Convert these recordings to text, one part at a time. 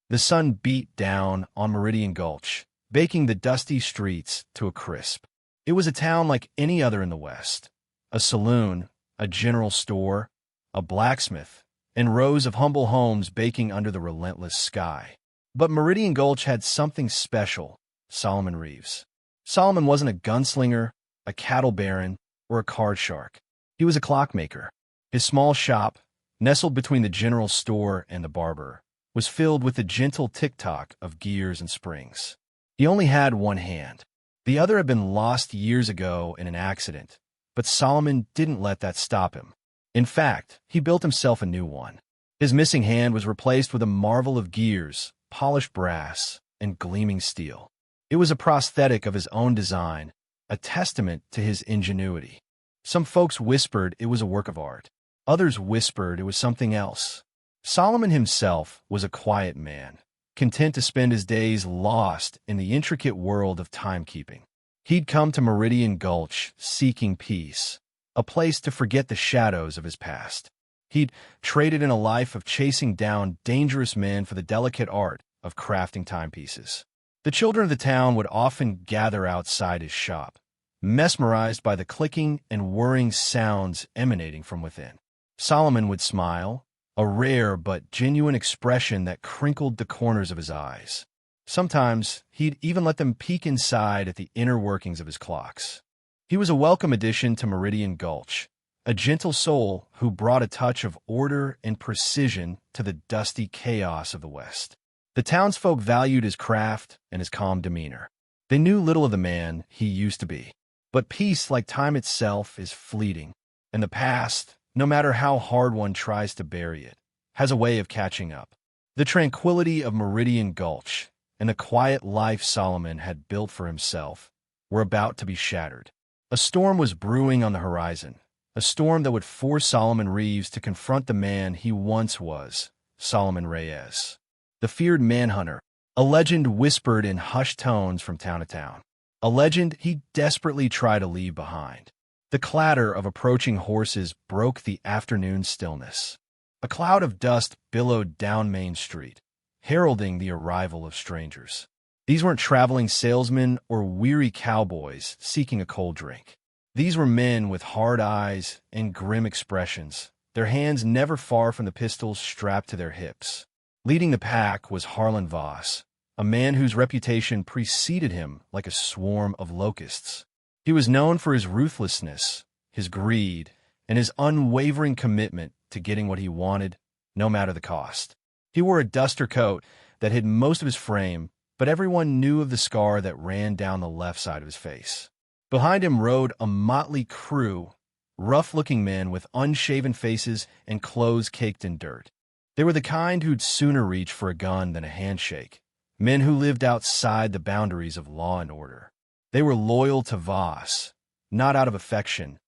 The sun beat down on Meridian Gulch, baking the dusty streets to a crisp. It was a town like any other in the West. A saloon, a general store, a blacksmith, and rows of humble homes baking under the relentless sky. But Meridian Gulch had something special: Solomon Reeves. Solomon wasn't a gunslinger, a cattle baron, or a card shark. He was a clockmaker. His small shop, nestled between the general store and the barber, was filled with the gentle tick-tock of gears and springs. He only had one hand. The other had been lost years ago in an accident, but Solomon didn't let that stop him. In fact, he built himself a new one. His missing hand was replaced with a marvel of gears, polished brass, and gleaming steel. It was a prosthetic of his own design, a testament to his ingenuity. Some folks whispered it was a work of art. Others whispered it was something else. Solomon himself was a quiet man, content to spend his days lost in the intricate world of timekeeping. He'd come to Meridian Gulch seeking peace, a place to forget the shadows of his past. He'd traded in a life of chasing down dangerous men for the delicate art of crafting timepieces. The children of the town would often gather outside his shop, mesmerized by the clicking and whirring sounds emanating from within. Solomon would smile, a rare but genuine expression that crinkled the corners of his eyes. Sometimes he'd even let them peek inside at the inner workings of his clocks. He was a welcome addition to Meridian Gulch, a gentle soul who brought a touch of order and precision to the dusty chaos of the West. The townsfolk valued his craft and his calm demeanor. They knew little of the man he used to be. But peace, like time itself, is fleeting, and the past, no matter how hard one tries to bury it, has a way of catching up. The tranquility of Meridian Gulch and the quiet life Solomon had built for himself were about to be shattered. A storm was brewing on the horizon, a storm that would force Solomon Reeves to confront the man he once was, Solomon Reyes, the feared manhunter, a legend whispered in hushed tones from town to town, a legend he desperately tried to leave behind. The clatter of approaching horses broke the afternoon stillness. A cloud of dust billowed down Main Street, heralding the arrival of strangers. These weren't traveling salesmen or weary cowboys seeking a cold drink. These were men with hard eyes and grim expressions, their hands never far from the pistols strapped to their hips. Leading the pack was Harlan Voss, a man whose reputation preceded him like a swarm of locusts. He was known for his ruthlessness, his greed, and his unwavering commitment to getting what he wanted, no matter the cost. He wore a duster coat that hid most of his frame, but everyone knew of the scar that ran down the left side of his face. Behind him rode a motley crew, rough-looking men with unshaven faces and clothes caked in dirt. They were the kind who'd sooner reach for a gun than a handshake, men who lived outside the boundaries of law and order. They were loyal to Voss, not out of affection,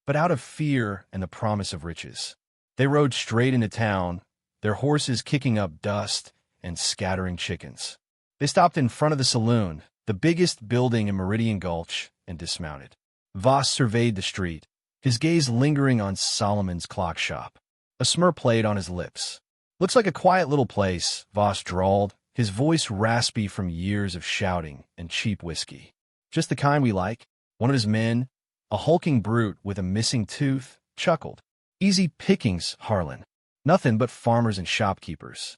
but out of fear and the promise of riches. They rode straight into town, their horses kicking up dust and scattering chickens. They stopped in front of the saloon, the biggest building in Meridian Gulch, and dismounted. Voss surveyed the street, his gaze lingering on Solomon's clock shop. A smirk played on his lips. "Looks like a quiet little place," Voss drawled, his voice raspy from years of shouting and cheap whiskey. "Just the kind we like." One of his men, a hulking brute with a missing tooth, chuckled. "Easy pickings, Harlan. Nothing but farmers and shopkeepers."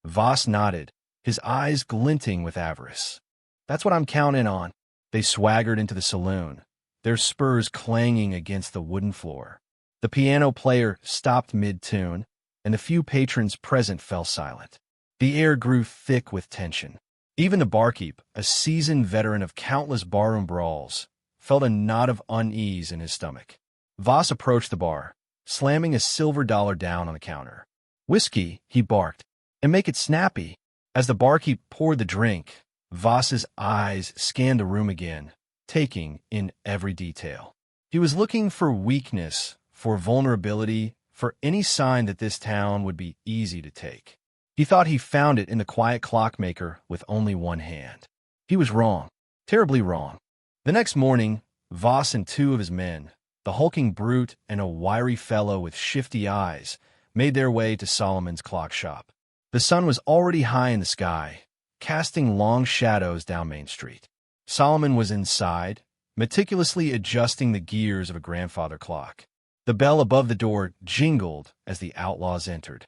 Voss nodded, his eyes glinting with avarice. "That's what I'm counting on." They swaggered into the saloon, their spurs clanging against the wooden floor. The piano player stopped mid-tune, and the few patrons present fell silent. The air grew thick with tension. Even the barkeep, a seasoned veteran of countless barroom brawls, felt a knot of unease in his stomach. Voss approached the bar, slamming a silver dollar down on the counter. "Whiskey," he barked, "and make it snappy." As the barkeep poured the drink, Voss's eyes scanned the room again, taking in every detail. He was looking for weakness, for vulnerability, for any sign that this town would be easy to take. He thought he found it in the quiet clockmaker with only one hand. He was wrong, terribly wrong. The next morning, Voss and two of his men, the hulking brute and a wiry fellow with shifty eyes, made their way to Solomon's clock shop. The sun was already high in the sky, casting long shadows down Main Street. Solomon was inside, meticulously adjusting the gears of a grandfather clock. The bell above the door jingled as the outlaws entered.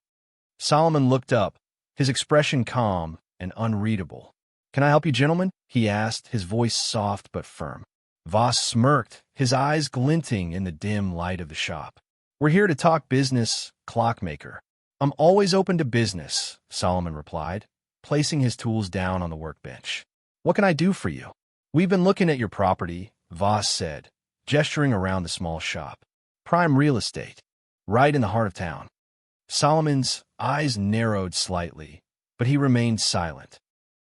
Solomon looked up, his expression calm and unreadable. "Can I help you, gentlemen?" he asked, his voice soft but firm. Voss smirked, his eyes glinting in the dim light of the shop. "We're here to talk business, clockmaker." "I'm always open to business," Solomon replied, placing his tools down on the workbench. "What can I do for you?" "We've been looking at your property," Voss said, gesturing around the small shop. "Prime real estate, right in the heart of town." Solomon's eyes narrowed slightly, but he remained silent.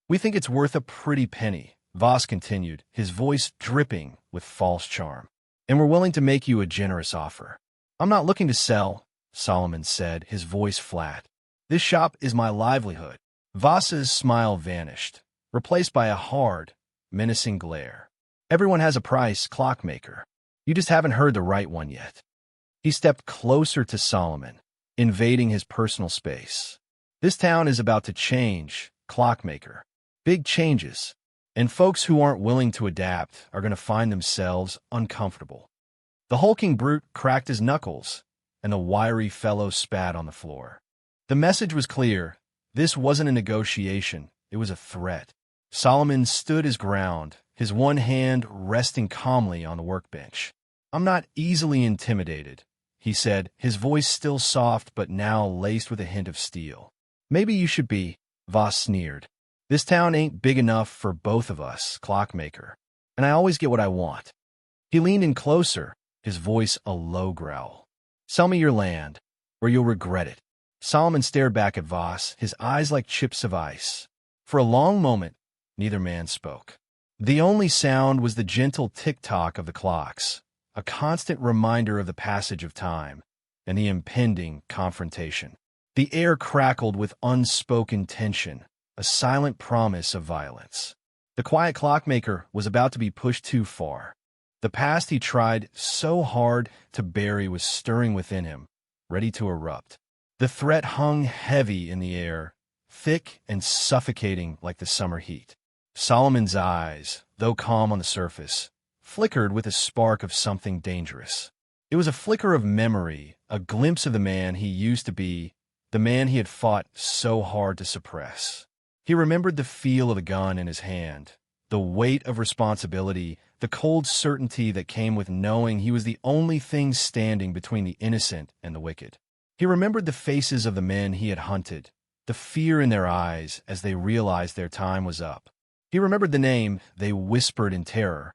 "We think it's worth a pretty penny," Voss continued, his voice dripping with false charm. "And we're willing to make you a generous offer." "I'm not looking to sell," Solomon said, his voice flat. "This shop is my livelihood." Voss's smile vanished, replaced by a hard, menacing glare. "Everyone has a price, clockmaker. You just haven't heard the right one yet." He stepped closer to Solomon, invading his personal space. "This town is about to change, clockmaker. Big changes. And folks who aren't willing to adapt are going to find themselves uncomfortable." The hulking brute cracked his knuckles, and the wiry fellow spat on the floor. The message was clear. This wasn't a negotiation, it was a threat. Solomon stood his ground, his one hand resting calmly on the workbench. "I'm not easily intimidated," he said, his voice still soft but now laced with a hint of steel. "Maybe you should be," Voss sneered. "This town ain't big enough for both of us, clockmaker, and I always get what I want." He leaned in closer, his voice a low growl. "Sell me your land, or you'll regret it." Solomon stared back at Voss, his eyes like chips of ice. For a long moment, neither man spoke. The only sound was the gentle tick-tock of the clocks, a constant reminder of the passage of time and the impending confrontation. The air crackled with unspoken tension, a silent promise of violence. The quiet clockmaker was about to be pushed too far. The past he tried so hard to bury was stirring within him, ready to erupt. The threat hung heavy in the air, thick and suffocating like the summer heat. Solomon's eyes, though calm on the surface, flickered with a spark of something dangerous. It was a flicker of memory, a glimpse of the man he used to be, the man he had fought so hard to suppress. He remembered the feel of the gun in his hand, the weight of responsibility, the cold certainty that came with knowing he was the only thing standing between the innocent and the wicked. He remembered the faces of the men he had hunted, the fear in their eyes as they realized their time was up. He remembered the name they whispered in terror,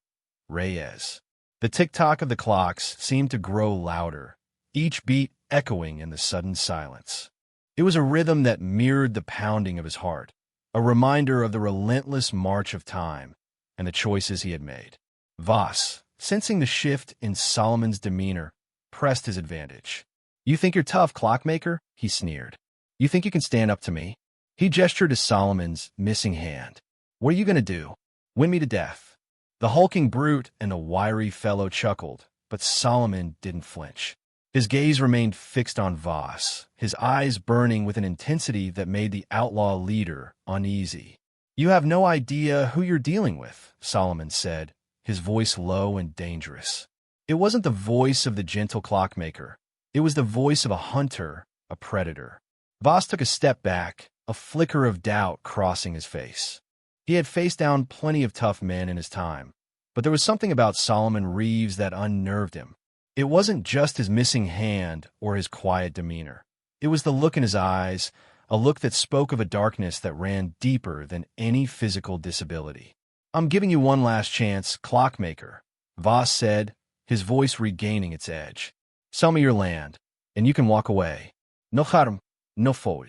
Reyes. The tick-tock of the clocks seemed to grow louder, each beat echoing in the sudden silence. It was a rhythm that mirrored the pounding of his heart, a reminder of the relentless march of time and the choices he had made. Voss, sensing the shift in Solomon's demeanor, pressed his advantage. "You think you're tough, clockmaker?" he sneered. "You think you can stand up to me?" He gestured to Solomon's missing hand. "What are you going to do? Win me to death?" The hulking brute and the wiry fellow chuckled, but Solomon didn't flinch. His gaze remained fixed on Voss, his eyes burning with an intensity that made the outlaw leader uneasy. "You have no idea who you're dealing with," Solomon said, his voice low and dangerous. It wasn't the voice of the gentle clockmaker. It was the voice of a hunter, a predator. Voss took a step back, a flicker of doubt crossing his face. He had faced down plenty of tough men in his time, but there was something about Solomon Reeves that unnerved him. It wasn't just his missing hand or his quiet demeanor. It was the look in his eyes, a look that spoke of a darkness that ran deeper than any physical disability. "I'm giving you one last chance, clockmaker," Voss said, his voice regaining its edge. "Sell me your land, and you can walk away. No harm, no foul."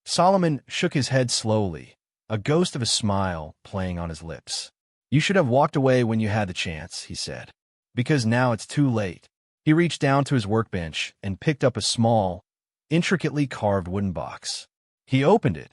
Solomon shook his head slowly, a ghost of a smile playing on his lips. "You should have walked away when you had the chance," he said, "because now it's too late." He reached down to his workbench and picked up a small, intricately carved wooden box. He opened it,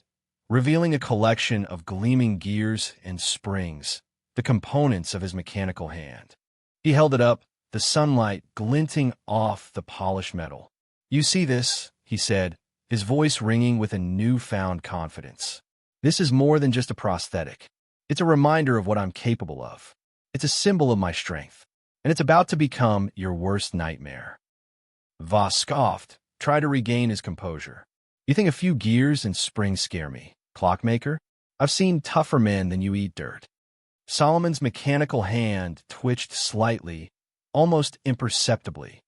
revealing a collection of gleaming gears and springs, the components of his mechanical hand. He held it up, the sunlight glinting off the polished metal. "You see this," he said, his voice ringing with a newfound confidence. "This is more than just a prosthetic. It's a reminder of what I'm capable of. It's a symbol of my strength, and it's about to become your worst nightmare." Voss scoffed, tried to regain his composure. "You think a few gears and springs scare me, clockmaker? I've seen tougher men than you eat dirt." Solomon's mechanical hand twitched slightly, almost imperceptibly.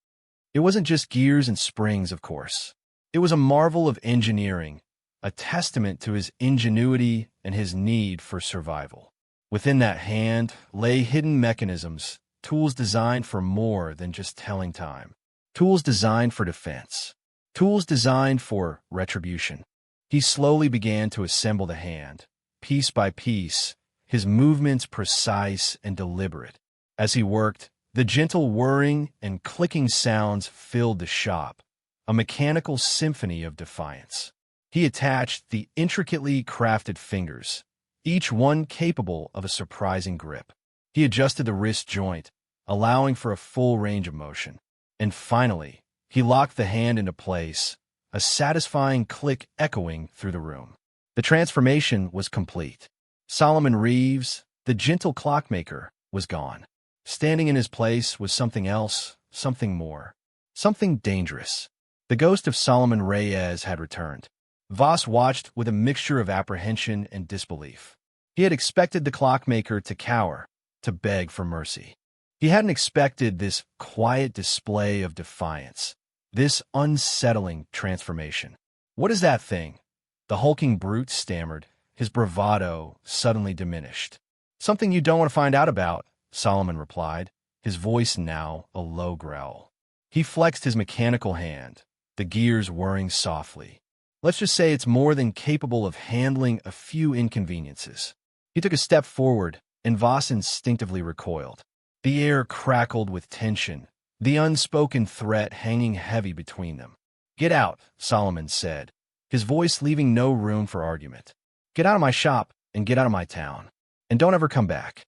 It wasn't just gears and springs, of course. It was a marvel of engineering, a testament to his ingenuity and his need for survival. Within that hand lay hidden mechanisms, tools designed for more than just telling time. Tools designed for defense. Tools designed for retribution. He slowly began to assemble the hand, piece by piece, his movements precise and deliberate. As he worked, the gentle whirring and clicking sounds filled the shop, a mechanical symphony of defiance. He attached the intricately crafted fingers, each one capable of a surprising grip. He adjusted the wrist joint, allowing for a full range of motion. And finally, he locked the hand into place, a satisfying click echoing through the room. The transformation was complete. Solomon Reeves, the gentle clockmaker, was gone. Standing in his place was something else, something more, something dangerous. The ghost of Solomon Reyes had returned. Voss watched with a mixture of apprehension and disbelief. He had expected the clockmaker to cower, to beg for mercy. He hadn't expected this quiet display of defiance, this unsettling transformation. "What is that thing?" the hulking brute stammered, his bravado suddenly diminished. "Something you don't want to find out about," Solomon replied, his voice now a low growl. He flexed his mechanical hand, the gears whirring softly. "Let's just say it's more than capable of handling a few inconveniences." He took a step forward, and Voss instinctively recoiled. The air crackled with tension, the unspoken threat hanging heavy between them. "Get out," Solomon said, his voice leaving no room for argument. "Get out of my shop and get out of my town. And don't ever come back."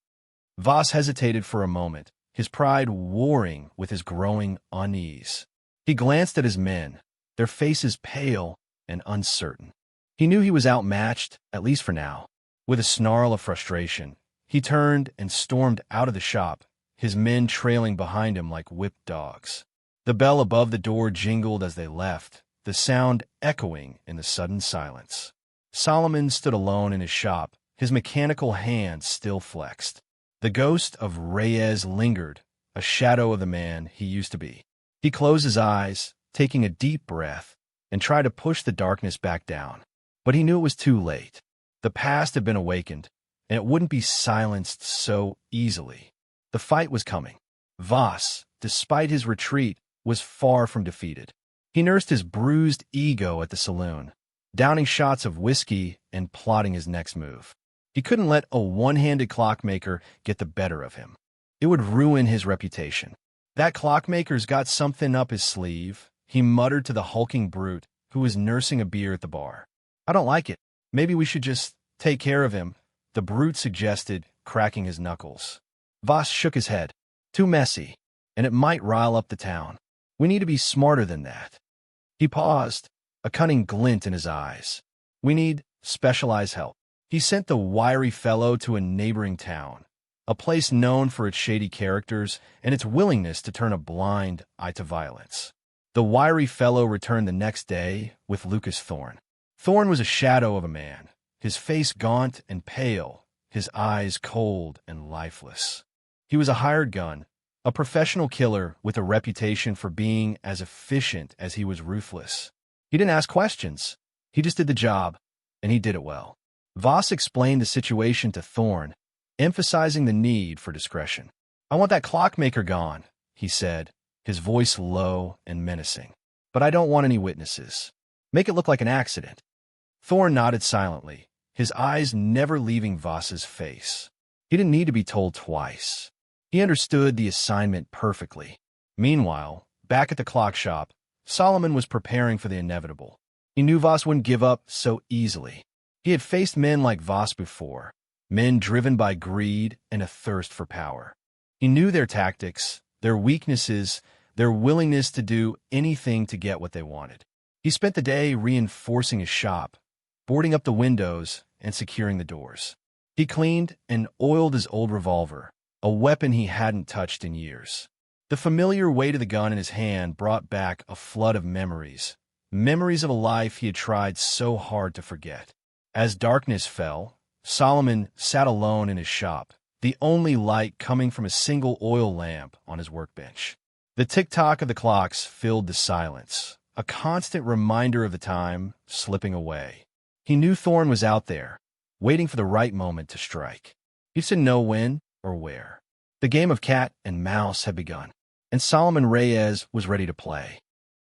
Voss hesitated for a moment, his pride warring with his growing unease. He glanced at his men, their faces pale and uncertain. He knew he was outmatched, at least for now. With a snarl of frustration, he turned and stormed out of the shop, his men trailing behind him like whipped dogs. The bell above the door jingled as they left, the sound echoing in the sudden silence. Solomon stood alone in his shop, his mechanical hand still flexed. The ghost of Reyes lingered, a shadow of the man he used to be. He closed his eyes, taking a deep breath, and tried to push the darkness back down. But he knew it was too late. The past had been awakened, and it wouldn't be silenced so easily. The fight was coming. Voss, despite his retreat, was far from defeated. He nursed his bruised ego at the saloon, downing shots of whiskey and plotting his next move. He couldn't let a one-handed clockmaker get the better of him. It would ruin his reputation. "That clockmaker's got something up his sleeve," he muttered to the hulking brute who was nursing a beer at the bar. "I don't like it. Maybe we should just take care of him," the brute suggested, cracking his knuckles. Voss shook his head. "Too messy, and it might rile up the town. We need to be smarter than that." He paused, a cunning glint in his eyes. "We need specialized help." He sent the wiry fellow to a neighboring town, a place known for its shady characters and its willingness to turn a blind eye to violence. The wiry fellow returned the next day with Lucas Thorne. Thorne was a shadow of a man, his face gaunt and pale, his eyes cold and lifeless. He was a hired gun, a professional killer with a reputation for being as efficient as he was ruthless. He didn't ask questions. He just did the job, and he did it well. Voss explained the situation to Thorne, emphasizing the need for discretion. "I want that clockmaker gone," he said, his voice low and menacing. "But I don't want any witnesses. Make it look like an accident." Thorne nodded silently, his eyes never leaving Voss's face. He didn't need to be told twice. He understood the assignment perfectly. Meanwhile, back at the clock shop, Solomon was preparing for the inevitable. He knew Voss wouldn't give up so easily. He had faced men like Voss before, men driven by greed and a thirst for power. He knew their tactics, their weaknesses, their willingness to do anything to get what they wanted. He spent the day reinforcing his shop, boarding up the windows and securing the doors. He cleaned and oiled his old revolver, a weapon he hadn't touched in years. The familiar weight of the gun in his hand brought back a flood of memories, memories of a life he had tried so hard to forget. As darkness fell, Solomon sat alone in his shop, the only light coming from a single oil lamp on his workbench. The tick-tock of the clocks filled the silence, a constant reminder of the time slipping away. He knew Thorn was out there, waiting for the right moment to strike. He didn't know when or where. The game of cat and mouse had begun, and Solomon Reyes was ready to play.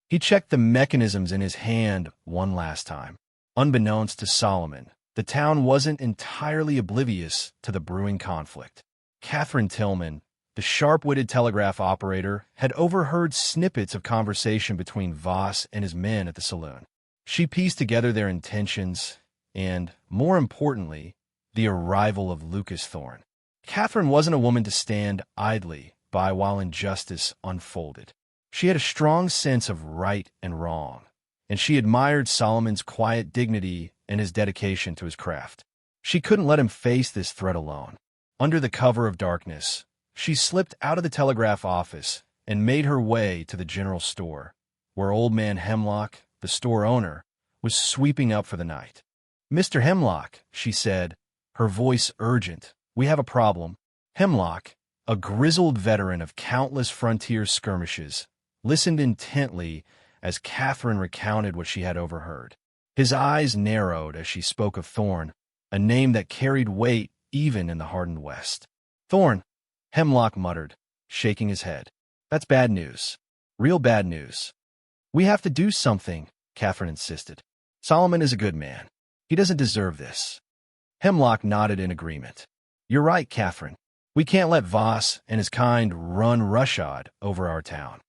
He checked the mechanisms in his hand one last time. Unbeknownst to Solomon, the town wasn't entirely oblivious to the brewing conflict. Catherine Tillman, the sharp-witted telegraph operator, had overheard snippets of conversation between Voss and his men at the saloon. She pieced together their intentions and, more importantly, the arrival of Lucas Thorn. Catherine wasn't a woman to stand idly by while injustice unfolded. She had a strong sense of right and wrong, and she admired Solomon's quiet dignity and his dedication to his craft. She couldn't let him face this threat alone. Under the cover of darkness, she slipped out of the telegraph office and made her way to the general store, where Old Man Hemlock, the store owner, was sweeping up for the night. "Mr. Hemlock," she said, her voice urgent, "we have a problem." Hemlock, a grizzled veteran of countless frontier skirmishes, listened intently as Catherine recounted what she had overheard. His eyes narrowed as she spoke of Thorn, a name that carried weight even in the hardened West. "Thorn," Hemlock muttered, shaking his head. "That's bad news. Real bad news." "We have to do something," Catherine insisted. "Solomon is a good man. He doesn't deserve this." Hemlock nodded in agreement. "You're right, Catherine. We can't let Voss and his kind run roughshod over our town."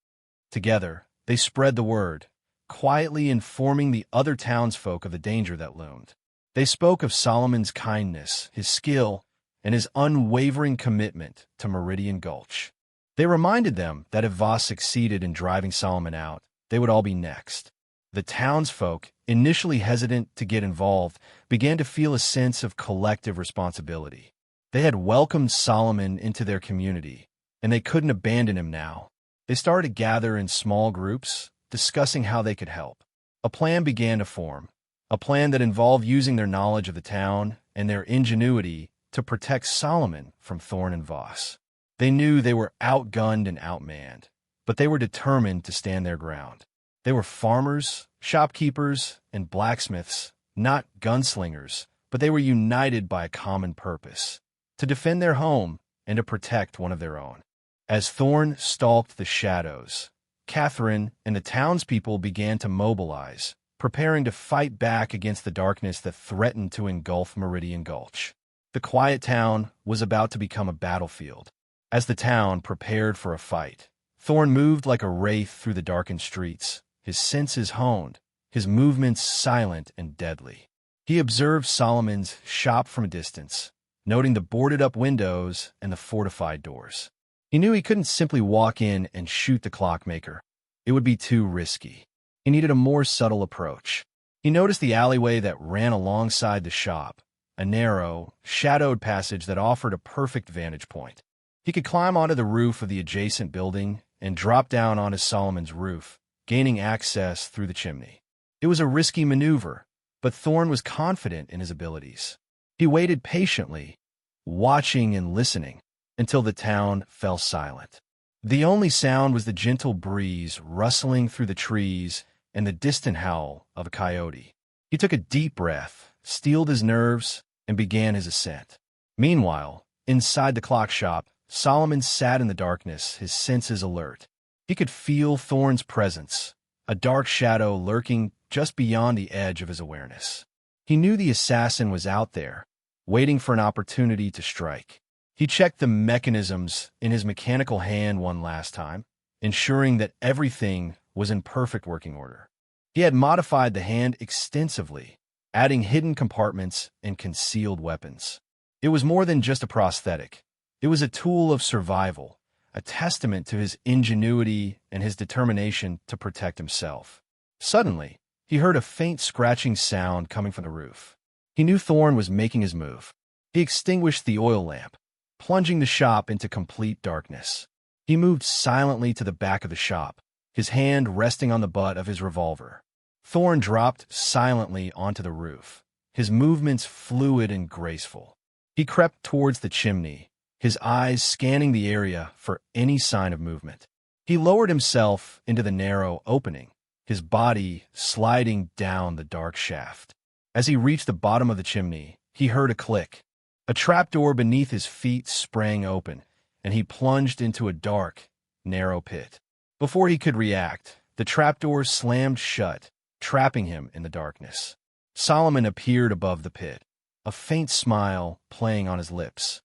Together, they spread the word, quietly informing the other townsfolk of the danger that loomed. They spoke of Solomon's kindness, his skill, and his unwavering commitment to Meridian Gulch. They reminded them that if Voss succeeded in driving Solomon out, they would all be next. The townsfolk, initially hesitant to get involved, began to feel a sense of collective responsibility. They had welcomed Solomon into their community, and they couldn't abandon him now. They started to gather in small groups, discussing how they could help. A plan began to form, a plan that involved using their knowledge of the town and their ingenuity to protect Solomon from Thorn and Voss. They knew they were outgunned and outmanned, but they were determined to stand their ground. They were farmers, shopkeepers, and blacksmiths, not gunslingers, but they were united by a common purpose: to defend their home and to protect one of their own. As Thorn stalked the shadows, Catherine and the townspeople began to mobilize, preparing to fight back against the darkness that threatened to engulf Meridian Gulch. The quiet town was about to become a battlefield. As the town prepared for a fight, Thorn moved like a wraith through the darkened streets, his senses honed, his movements silent and deadly. He observed Solomon's shop from a distance, noting the boarded-up windows and the fortified doors. He knew he couldn't simply walk in and shoot the clockmaker. It would be too risky. He needed a more subtle approach. He noticed the alleyway that ran alongside the shop, a narrow, shadowed passage that offered a perfect vantage point. He could climb onto the roof of the adjacent building and drop down onto Solomon's roof, gaining access through the chimney. It was a risky maneuver, but Thorn was confident in his abilities. He waited patiently, watching and listening, until the town fell silent. The only sound was the gentle breeze rustling through the trees and the distant howl of a coyote. He took a deep breath, steeled his nerves, and began his ascent. Meanwhile, inside the clock shop, Solomon sat in the darkness, his senses alert. He could feel Thorn's presence, a dark shadow lurking just beyond the edge of his awareness. He knew the assassin was out there, waiting for an opportunity to strike. He checked the mechanisms in his mechanical hand one last time, ensuring that everything was in perfect working order. He had modified the hand extensively, adding hidden compartments and concealed weapons. It was more than just a prosthetic. It was a tool of survival, a testament to his ingenuity and his determination to protect himself. Suddenly, he heard a faint scratching sound coming from the roof. He knew Thorn was making his move. He extinguished the oil lamp, plunging the shop into complete darkness. He moved silently to the back of the shop, his hand resting on the butt of his revolver. Thorn dropped silently onto the roof, his movements fluid and graceful. He crept towards the chimney, his eyes scanning the area for any sign of movement. He lowered himself into the narrow opening, his body sliding down the dark shaft. As he reached the bottom of the chimney, he heard a click. A trapdoor beneath his feet sprang open, and he plunged into a dark, narrow pit. Before he could react, the trapdoor slammed shut, trapping him in the darkness. Solomon appeared above the pit, a faint smile playing on his lips.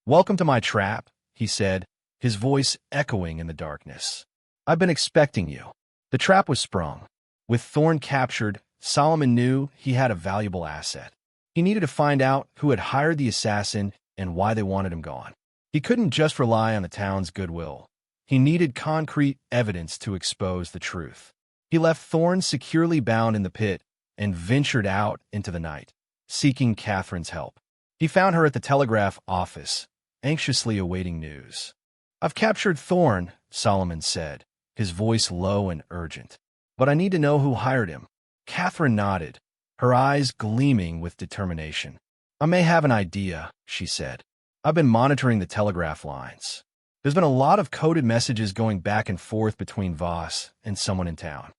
"Welcome to my trap," he said, his voice echoing in the darkness. "I've been expecting you." The trap was sprung. With Thorn captured, Solomon knew he had a valuable asset. He needed to find out who had hired the assassin and why they wanted him gone. He couldn't just rely on the town's goodwill. He needed concrete evidence to expose the truth. He left Thorn securely bound in the pit and ventured out into the night, seeking Catherine's help. He found her at the telegraph office, anxiously awaiting news. "I've captured Thorn," Solomon said, his voice low and urgent. "But I need to know who hired him." Catherine nodded, her eyes gleaming with determination. "I may have an idea," she said. "I've been monitoring the telegraph lines. There's been a lot of coded messages going back and forth between Voss and someone in town."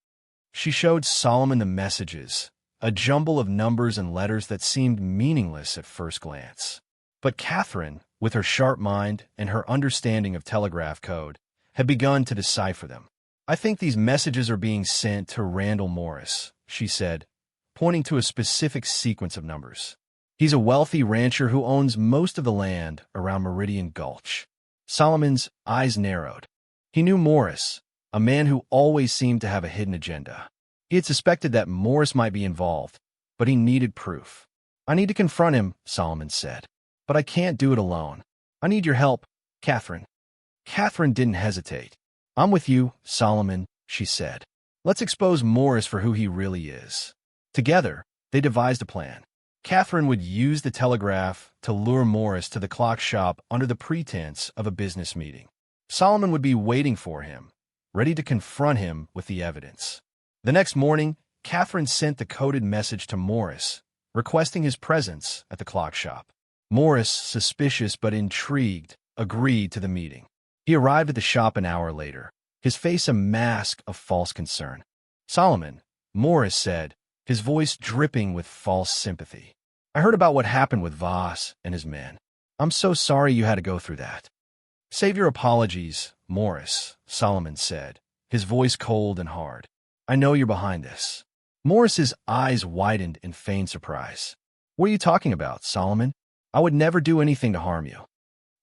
She showed Solomon the messages, a jumble of numbers and letters that seemed meaningless at first glance. But Catherine, with her sharp mind and her understanding of telegraph code, had begun to decipher them. "I think these messages are being sent to Randall Morris," she said, pointing to a specific sequence of numbers. "He's a wealthy rancher who owns most of the land around Meridian Gulch." Solomon's eyes narrowed. He knew Morris, a man who always seemed to have a hidden agenda. He had suspected that Morris might be involved, but he needed proof. "I need to confront him," Solomon said. "But I can't do it alone. I need your help, Catherine." Catherine didn't hesitate. "I'm with you, Solomon," she said. "Let's expose Morris for who he really is." Together, they devised a plan. Catherine would use the telegraph to lure Morris to the clock shop under the pretense of a business meeting. Solomon would be waiting for him, ready to confront him with the evidence. The next morning, Catherine sent the coded message to Morris, requesting his presence at the clock shop. Morris, suspicious but intrigued, agreed to the meeting. He arrived at the shop an hour later, his face a mask of false concern. "Solomon," Morris said, his voice dripping with false sympathy. "I heard about what happened with Voss and his men. I'm so sorry you had to go through that." "Save your apologies, Morris," Solomon said, his voice cold and hard. "I know you're behind this." Morris's eyes widened in feigned surprise. "What are you talking about, Solomon? I would never do anything to harm you."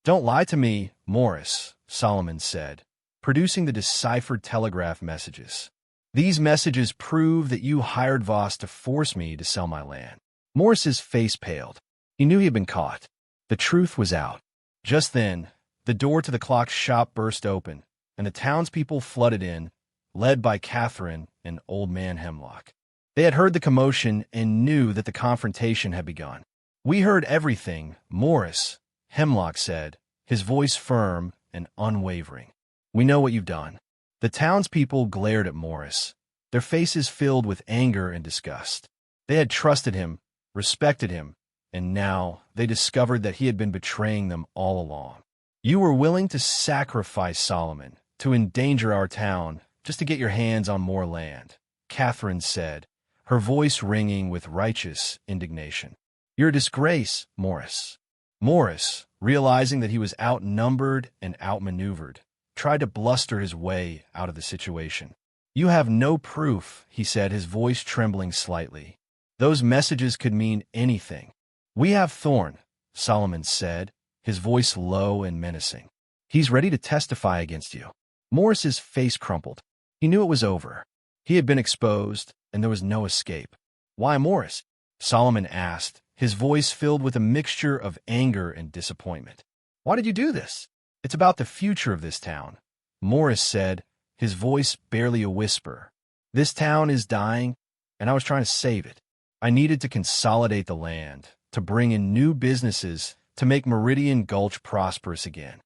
"Don't lie to me, Morris," Solomon said, producing the deciphered telegraph messages. "These messages prove that you hired Voss to force me to sell my land." Morris's face paled. He knew he had been caught. The truth was out. Just then, the door to the clock shop burst open, and the townspeople flooded in, led by Catherine and Old Man Hemlock. They had heard the commotion and knew that the confrontation had begun. "We heard everything, Morris," Hemlock said, his voice firm and unwavering. "We know what you've done." The townspeople glared at Morris, their faces filled with anger and disgust. They had trusted him, respected him, and now they discovered that he had been betraying them all along. "You were willing to sacrifice Solomon, to endanger our town, just to get your hands on more land," Catherine said, her voice ringing with righteous indignation. "You're a disgrace, Morris." Morris, realizing that he was outnumbered and outmaneuvered, tried to bluster his way out of the situation. "You have no proof," he said, his voice trembling slightly. "Those messages could mean anything." "We have Thorn," Solomon said, his voice low and menacing. "He's ready to testify against you." Morris's face crumpled. He knew it was over. He had been exposed, and there was no escape. "Why, Morris?" Solomon asked, his voice filled with a mixture of anger and disappointment. "Why did you do this?" "It's about the future of this town," Morris said, his voice barely a whisper. "This town is dying, and I was trying to save it. I needed to consolidate the land, to bring in new businesses, to make Meridian Gulch prosperous again.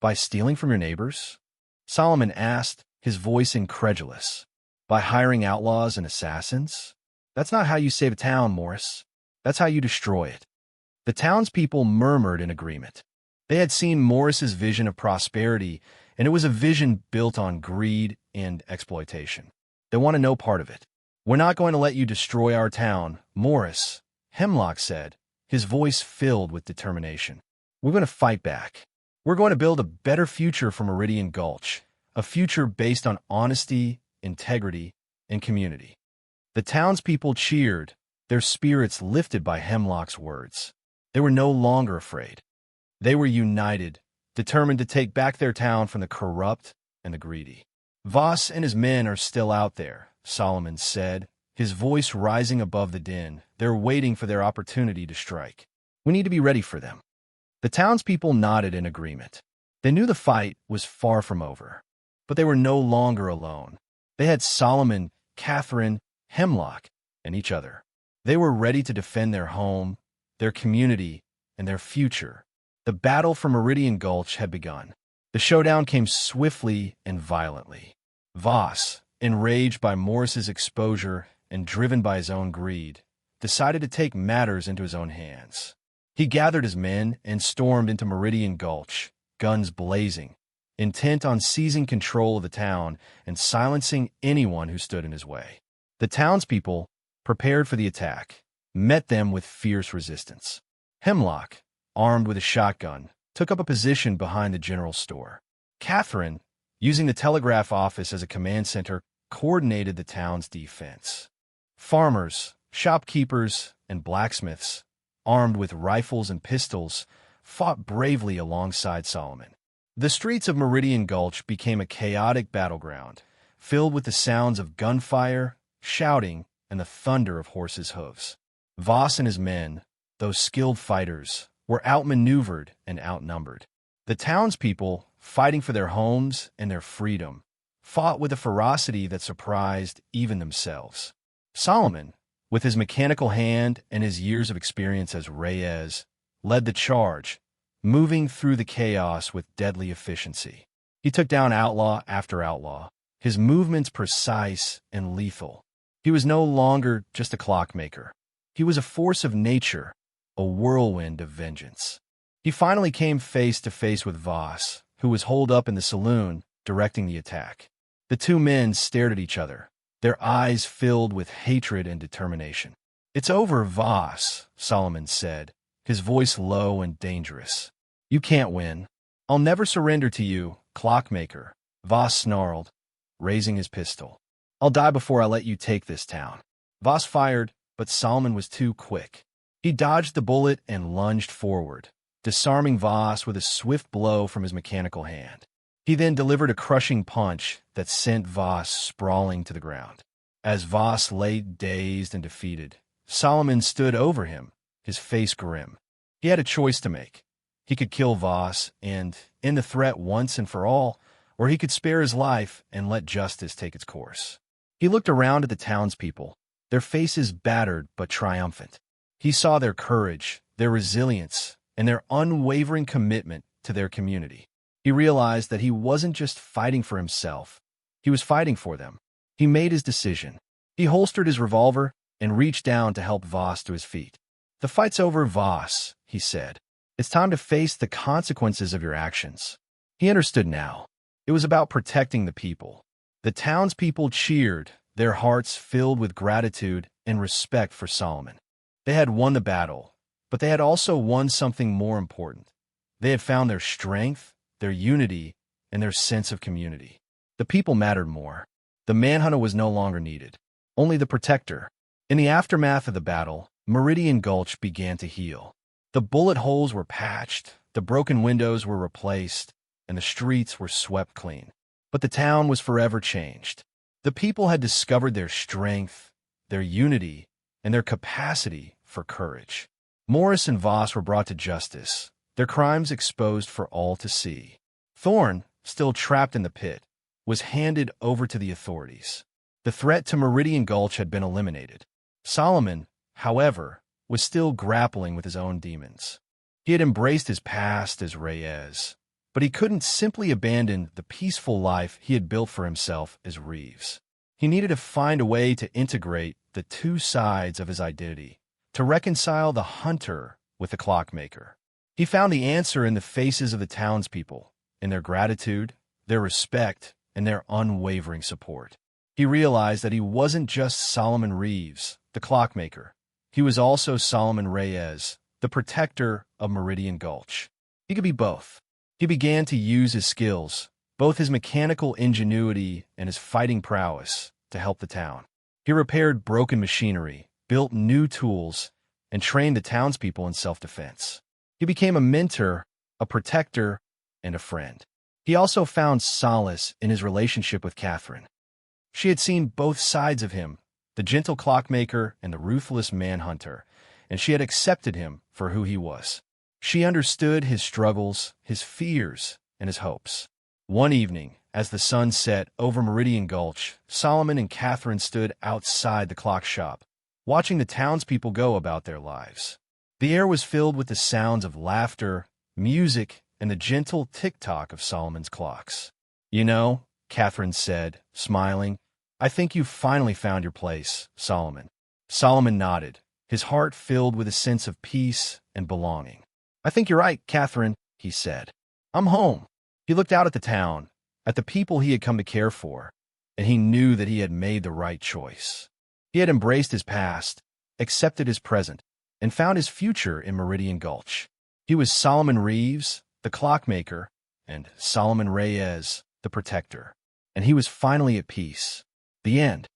By stealing from your neighbors? Solomon asked, his voice incredulous. By hiring outlaws and assassins? That's not how you save a town, Morris. That's how you destroy it. The townspeople murmured in agreement. They had seen Morris's vision of prosperity, and it was a vision built on greed and exploitation. They want no part of it. We're not going to let you destroy our town, Morris, Hemlock said, his voice filled with determination. We're going to fight back. We're going to build a better future for Meridian Gulch, a future based on honesty, integrity, and community. The townspeople cheered, their spirits lifted by Hemlock's words. They were no longer afraid. They were united, determined to take back their town from the corrupt and the greedy. Voss and his men are still out there, Solomon said, his voice rising above the din. They're waiting for their opportunity to strike. We need to be ready for them. The townspeople nodded in agreement. They knew the fight was far from over, but they were no longer alone. They had Solomon, Catherine, Hemlock, and each other. They were ready to defend their home, their community, and their future. The battle for Meridian Gulch had begun. The showdown came swiftly and violently. Voss, enraged by Morris's exposure and driven by his own greed, decided to take matters into his own hands. He gathered his men and stormed into Meridian Gulch, guns blazing, intent on seizing control of the town and silencing anyone who stood in his way. The townspeople, prepared for the attack, met them with fierce resistance. Hemlock, armed with a shotgun, took up a position behind the general store. Catherine, using the telegraph office as a command center, coordinated the town's defense. Farmers, shopkeepers, and blacksmiths, armed with rifles and pistols, fought bravely alongside Solomon. The streets of Meridian Gulch became a chaotic battleground, filled with the sounds of gunfire, shouting, and the thunder of horses' hooves. Voss and his men, those skilled fighters, were outmaneuvered and outnumbered. The townspeople, fighting for their homes and their freedom, fought with a ferocity that surprised even themselves. Solomon, with his mechanical hand and his years of experience as Reyes, led the charge, moving through the chaos with deadly efficiency. He took down outlaw after outlaw, his movements precise and lethal. He was no longer just a clockmaker. He was a force of nature, a whirlwind of vengeance. He finally came face to face with Voss, who was holed up in the saloon, directing the attack. The two men stared at each other, their eyes filled with hatred and determination. "It's over, Voss," Solomon said, his voice low and dangerous. "You can't win. I'll never surrender to you, clockmaker," Voss snarled, raising his pistol. "I'll die before I let you take this town." Voss fired, but Solomon was too quick. He dodged the bullet and lunged forward, disarming Voss with a swift blow from his mechanical hand. He then delivered a crushing punch that sent Voss sprawling to the ground. As Voss lay dazed and defeated, Solomon stood over him, his face grim. He had a choice to make. He could kill Voss and end the threat once and for all, or he could spare his life and let justice take its course. He looked around at the townspeople, their faces battered but triumphant. He saw their courage, their resilience, and their unwavering commitment to their community. He realized that he wasn't just fighting for himself. He was fighting for them. He made his decision. He holstered his revolver and reached down to help Voss to his feet. "The fight's over, Voss," he said. "It's time to face the consequences of your actions." He understood now. It was about protecting the people. The townspeople cheered, their hearts filled with gratitude and respect for Solomon. They had won the battle, but they had also won something more important. They had found their strength, their unity, and their sense of community. The people mattered more. The manhunter was no longer needed, only the protector. In the aftermath of the battle, Meridian Gulch began to heal. The bullet holes were patched, the broken windows were replaced, and the streets were swept clean. But the town was forever changed. The people had discovered their strength, their unity, and their capacity for courage. Morris and Voss were brought to justice, their crimes exposed for all to see. Thorne, still trapped in the pit, was handed over to the authorities. The threat to Meridian Gulch had been eliminated. Solomon, however, was still grappling with his own demons. He had embraced his past as Reyes, but he couldn't simply abandon the peaceful life he had built for himself as Reeves. He needed to find a way to integrate the two sides of his identity, to reconcile the hunter with the clockmaker. He found the answer in the faces of the townspeople, in their gratitude, their respect, and their unwavering support. He realized that he wasn't just Solomon Reeves, the clockmaker. He was also Solomon Reyes, the protector of Meridian Gulch. He could be both. He began to use his skills, both his mechanical ingenuity and his fighting prowess, to help the town. He repaired broken machinery, built new tools, and trained the townspeople in self-defense. He became a mentor, a protector, and a friend. He also found solace in his relationship with Catherine. She had seen both sides of him, the gentle clockmaker and the ruthless manhunter, and she had accepted him for who he was. She understood his struggles, his fears, and his hopes. One evening, as the sun set over Meridian Gulch, Solomon and Catherine stood outside the clock shop, watching the townspeople go about their lives. The air was filled with the sounds of laughter, music, and the gentle tick-tock of Solomon's clocks. "You know," Catherine said, smiling, "I think you've finally found your place, Solomon." Solomon nodded, his heart filled with a sense of peace and belonging. "I think you're right, Catherine," he said. "I'm home." He looked out at the town, at the people he had come to care for, and he knew that he had made the right choice. He had embraced his past, accepted his present, and found his future in Meridian Gulch. He was Solomon Reeves, the clockmaker, and Solomon Reyes, the protector, and he was finally at peace. The end.